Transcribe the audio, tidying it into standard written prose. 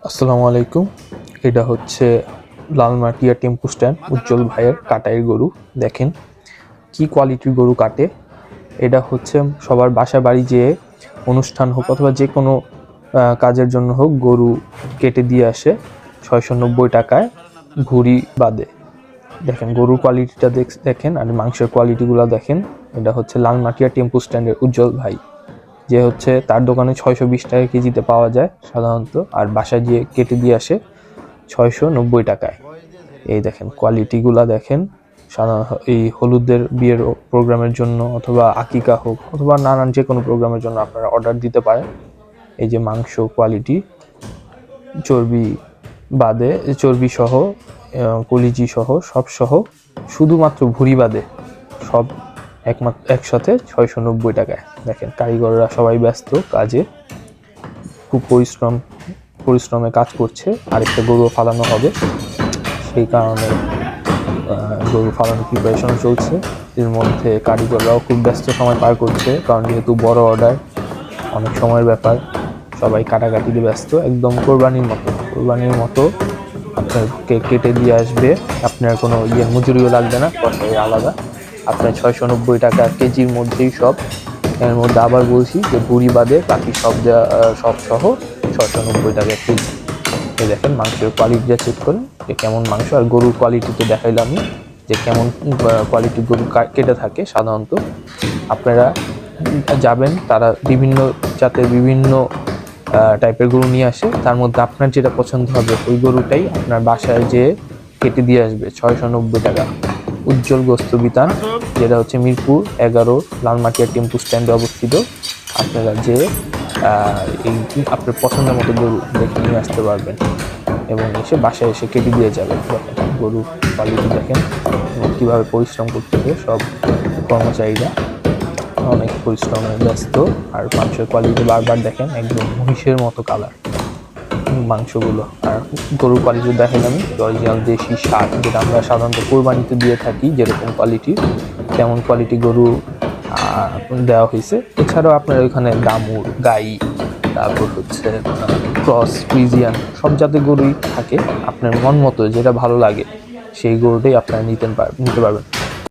আসসালামু আলাইকুম। এটা হচ্ছে লালমাটিয়া টেম্পু স্ট্যান্ড উজ্জ্বল ভাইয়ের কাটাই গরু। দেখেন কি কোয়ালিটির গরু কাটে। এটা হচ্ছে সবার বাসা বাড়ি যেয়ে অনুষ্ঠান হোক অথবা যে কোনো কাজের জন্য হোক গরু কেটে দিয়ে আসে 690 টাকায় ভুঁড়ি বাদে। দেখেন গরুর কোয়ালিটিটা দেখেন আর মাংসের কোয়ালিটিগুলো দেখেন। এটা হচ্ছে লালমাটিয়া টেম্পু স্ট্যান্ডের উজ্জ্বল ভাই, যে হচ্ছে তার দোকানে 620 টাকা কেজিতে পাওয়া যায় সাধারণত, আর বাসায় গিয়ে কেটে দিয়ে আসে 690 টাকায়। এই দেখেন কোয়ালিটিগুলা দেখেন। সাধারণত এই হলুদের বিয়ের প্রোগ্রামের জন্য অথবা আকিকা হোক অথবা নানান যে কোনো প্রোগ্রামের জন্য আপনারা অর্ডার দিতে পারেন। এই যে মাংস কোয়ালিটি, চর্বি বাদে, চর্বি সহ, কলিজি সহ, সব সহ, শুধুমাত্র ভুঁড়ি বাদে সব একসাথে 690 টাকায়। দেখেন কারিগররা সবাই ব্যস্ত কাজে, খুব পরিশ্রমে কাজ করছে। আরেকটা গরু ফালানো হবে, সেই কারণে গরু ফালানোর প্রিপারেশন চলছে। এর মধ্যে কারিগররাও খুব ব্যস্ত সময় পার করছে, কারণ যেহেতু বড় অর্ডার, অনেক সময়ের ব্যাপার, সবাই কাটাকাটিতে ব্যস্ত। একদম কোরবানির মতো আপনাকে কেটে দিয়ে আসবে। আপনার কোনো মজুরিও লাগবে না, কষাই আলাদা। আপনার 690 টাকা কেজির মধ্যেই সব। এর মধ্যে আবার বলছি যে ভুঁড়ি বাদে বাকি সব সহ 690 টাকা কেজি। এই দেখেন মাংসের কোয়ালিটিটা চেক করেন যে কেমন মাংস। আর গরুর কোয়ালিটি তো দেখাইলামই যে কেমন কোয়ালিটির গরু কেটে থাকে সাধারণত। আপনারা যাবেন, তারা বিভিন্ন জাতের বিভিন্ন টাইপের গরু নিয়ে আসে, তার মধ্যে আপনার যেটা পছন্দ হবে ওই গরুটাই আপনার বাসায় যেয়ে কেটে দিয়ে আসবে 690 টাকা। উজ্জ্বল গোস্ত বিতান, যেটা হচ্ছে মিরপুর 11 লালমাটিয়া টেম্পু স্ট্যান্ডে অবস্থিত। আপনারা যে এই আপনার পছন্দের মতো গরু দেখে নিয়ে আসতে পারবেন এবং এসে বাসায় এসে কেটে দিয়ে যাবেন। দেখেন গরুর কোয়ালিটি দেখেন এবং কীভাবে পরিশ্রম করতেছে সব কর্মচারীরা, অনেক পরিশ্রমে ব্যস্ত। আর মাংসের কোয়ালিটি বারবার দেখেন, একদম মহিষের মতো কালার মাংসগুলো। আর গরুর কোয়ালিটি দেখেন আমি অরিজিনাল দেশি ষাট, যেটা আমরা সাধারণত কোরবানিতে দিয়ে থাকি যেরকম কোয়ালিটি, তেমন কোয়ালিটি গরু দেওয়া হয়েছে। এছাড়াও আপনার ওইখানে দামুর, গাই, তারপর হচ্ছে ক্রস, ফ্রিজিয়ান, সব জাতের গরুই থাকে। আপনার মন মতো যেটা ভালো লাগে সেই গরুটাই আপনারা নিতে পারবেন।